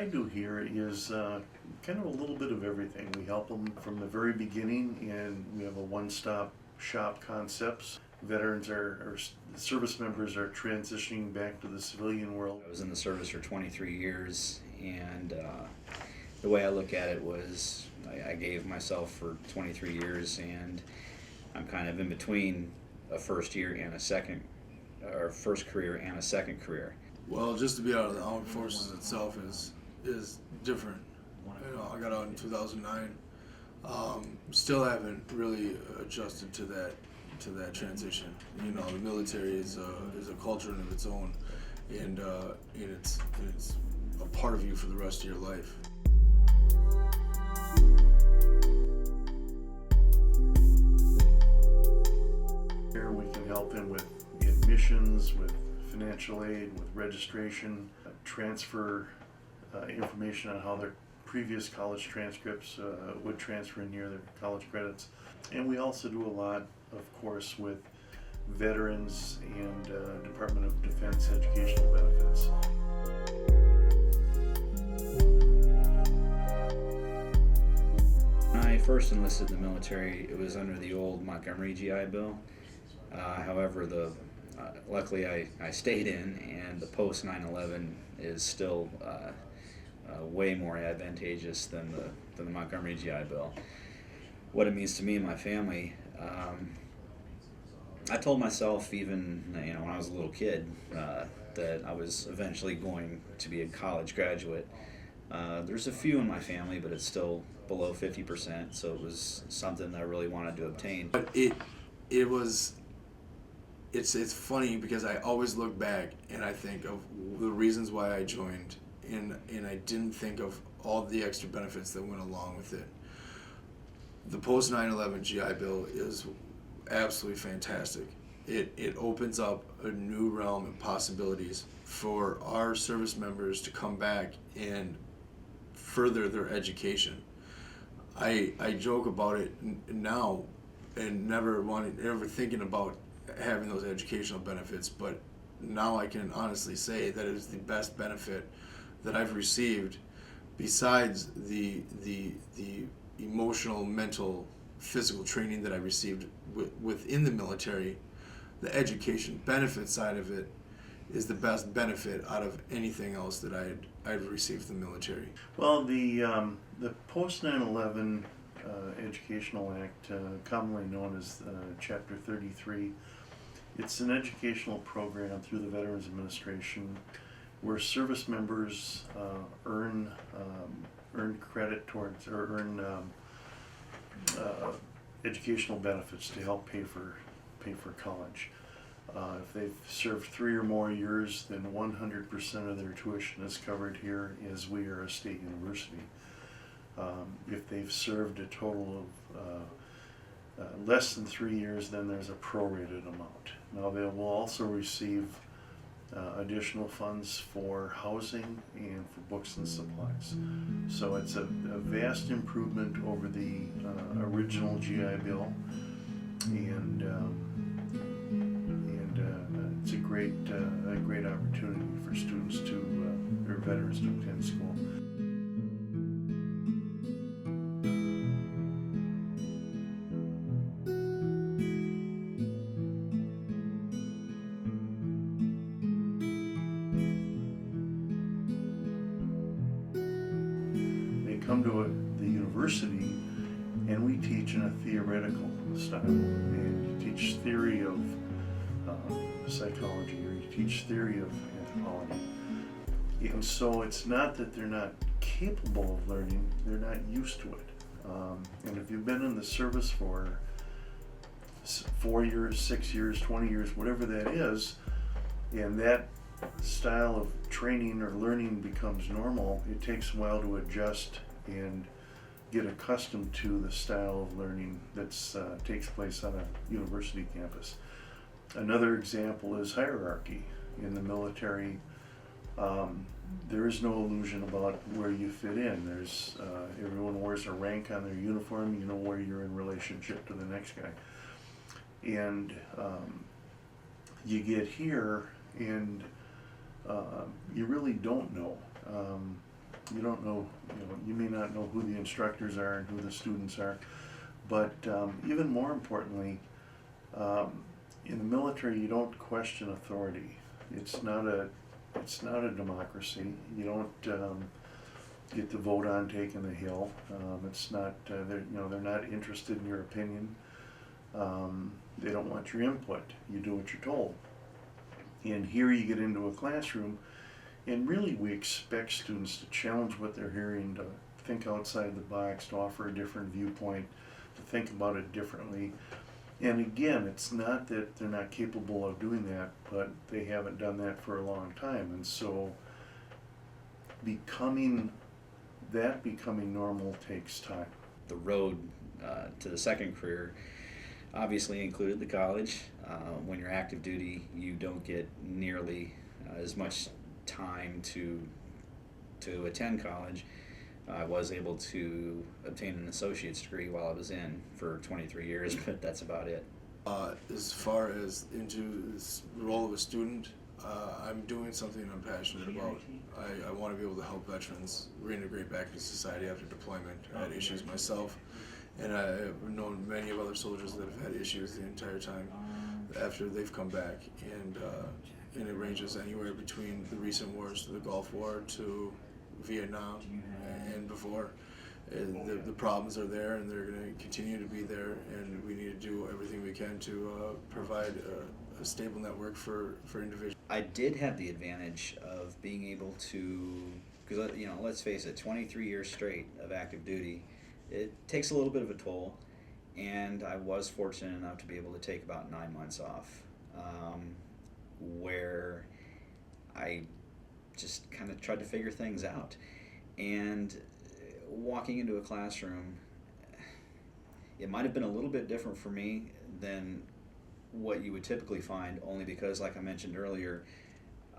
do here is kind of a little bit of everything. We help them from the very beginning, and we have a one-stop shop concepts. Veterans or service members are transitioning back to the civilian world. I was in the service for 23 years, and the way I look at it was I gave myself for 23 years, and I'm kind of in between a first year and a second, or first career and a second career. Well, just to be out of the armed forces itself is different. I got out in 2009. Still haven't really adjusted to that transition. The military is a culture of its own, and it's a part of you for the rest of your life. Here we can help them with admissions, with financial aid, with registration, transfer information on how their previous college transcripts would transfer in near their college credits. And we also do a lot, of course, with veterans and Department of Defense educational benefits. When I first enlisted in the military, it was under the old Montgomery GI Bill. However, luckily I stayed in, and the post 9/11 is still way more advantageous than the Montgomery GI Bill. What it means to me and my family, I told myself even when I was a little kid that I was eventually going to be a college graduate. There's a few in my family, but it's still below 50%, so it was something that I really wanted to obtain. But it's funny because I always look back and I think of the reasons why I joined, and I didn't think of all the extra benefits that went along with it. The post 9/11 GI Bill is absolutely fantastic. It opens up a new realm of possibilities for our service members to come back and further their education. I joke about it now and never thinking about having those educational benefits, but now I can honestly say that it is the best benefit that I've received, besides the emotional, mental, physical training that I received within the military. The education benefit side of it is the best benefit out of anything else that I'd received from the military. Well, the post 9/11 Educational Act, commonly known as Chapter 33, it's an educational program through the Veterans Administration where service members earn credit towards, or earn educational benefits to help pay for college. If they've served 3 or more years, then 100% of their tuition is covered here, as we are a state university. If they've served a total of less than 3 years, then there's a prorated amount. Now they will also receive additional funds for housing and for books and supplies. So it's a vast improvement over the original GI Bill, and it's a great opportunity for students or veterans to attend school. Come to the university, and we teach in a theoretical style, and you teach theory of psychology, or you teach theory of anthropology. And so it's not that they're not capable of learning, they're not used to it. And if you've been in the service for 4 years, 6 years, 20 years, whatever that is, and that style of training or learning becomes normal, it takes a while to adjust and get accustomed to the style of learning that takes place on a university campus. Another example is hierarchy. In the military, there is no illusion about where you fit in. There's everyone wears a rank on their uniform. You know where you're in relationship to the next guy. And you get here, and you really don't know. You don't know, you may not know who the instructors are and who the students are, but even more importantly, in the military, you don't question authority. It's not a democracy. You don't get to vote on taking the hill. It's not, they're not interested in your opinion. They don't want your input. You do what you're told. And here you get into a classroom, and really we expect students to challenge what they're hearing, to think outside the box, to offer a different viewpoint, to think about it differently. And again, it's not that they're not capable of doing that, but they haven't done that for a long time. And so becoming normal takes time. The road to the second career obviously included the college. When you're active duty, you don't get nearly as much time to attend college. I was able to obtain an associate's degree while I was in for 23 years, but that's about it. As far as into this role of a student, I'm doing something I'm passionate about. I want to be able to help veterans reintegrate back into society after deployment. I had issues myself, and I've known many of other soldiers that have had issues the entire time after they've come back, and it ranges anywhere between the recent wars to the Gulf War to Vietnam and before. And the problems are there, and they're going to continue to be there, and we need to do everything we can to provide a stable network for individuals. I did have the advantage of being able to, because let's face it, 23 years straight of active duty, it takes a little bit of a toll, and I was fortunate enough to be able to take about 9 months off, where I just kind of tried to figure things out. And walking into a classroom, it might have been a little bit different for me than what you would typically find, only because, like I mentioned earlier,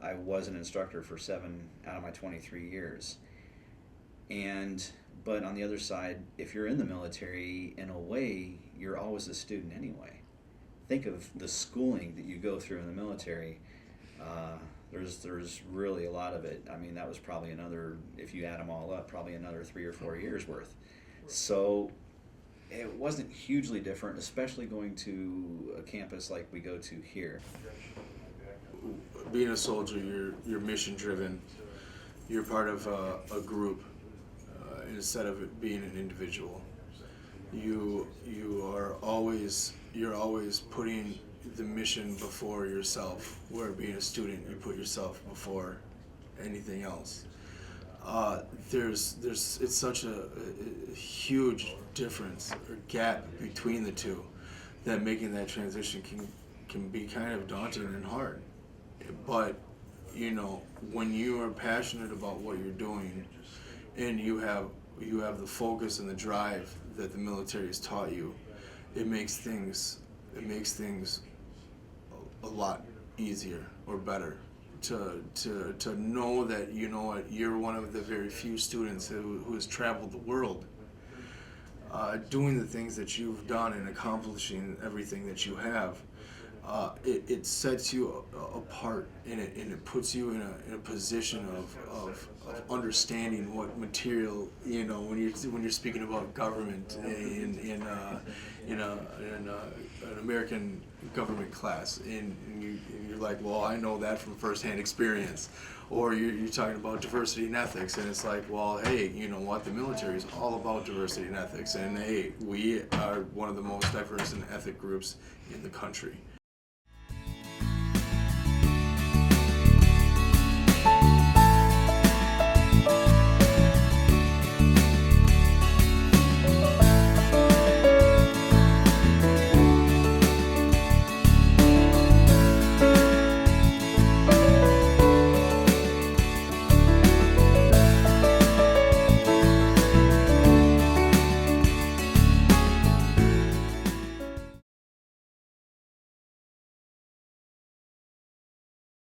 I was an instructor for 7 out of my 23 years. But on the other side, if you're in the military, in a way, you're always a student anyway. Think of the schooling that you go through in the military. There's really a lot of it. I mean, that was probably another, if you add them all up, probably another 3 or 4 years worth. So it wasn't hugely different, especially going to a campus like we go to here. Being a soldier, you're mission driven. You're part of a group instead of it being an individual. You're always putting the mission before yourself, where being a student you put yourself before anything else. It's such a huge difference or gap between the two that making that transition can be kind of daunting and hard. But when you are passionate about what you're doing and you have the focus and the drive that the military has taught you, it makes things a lot easier or better to know that you're one of the very few students who has traveled the world, doing the things that you've done and accomplishing everything that you have. It sets you apart, and it puts you in a position of understanding what material, when you're speaking about government in an American government class, and you're like, well, I know that from firsthand experience. Or you're talking about diversity and ethics, and it's like, well, hey, you know what? The military is all about diversity and ethics, and hey, we are one of the most diverse and ethic groups in the country.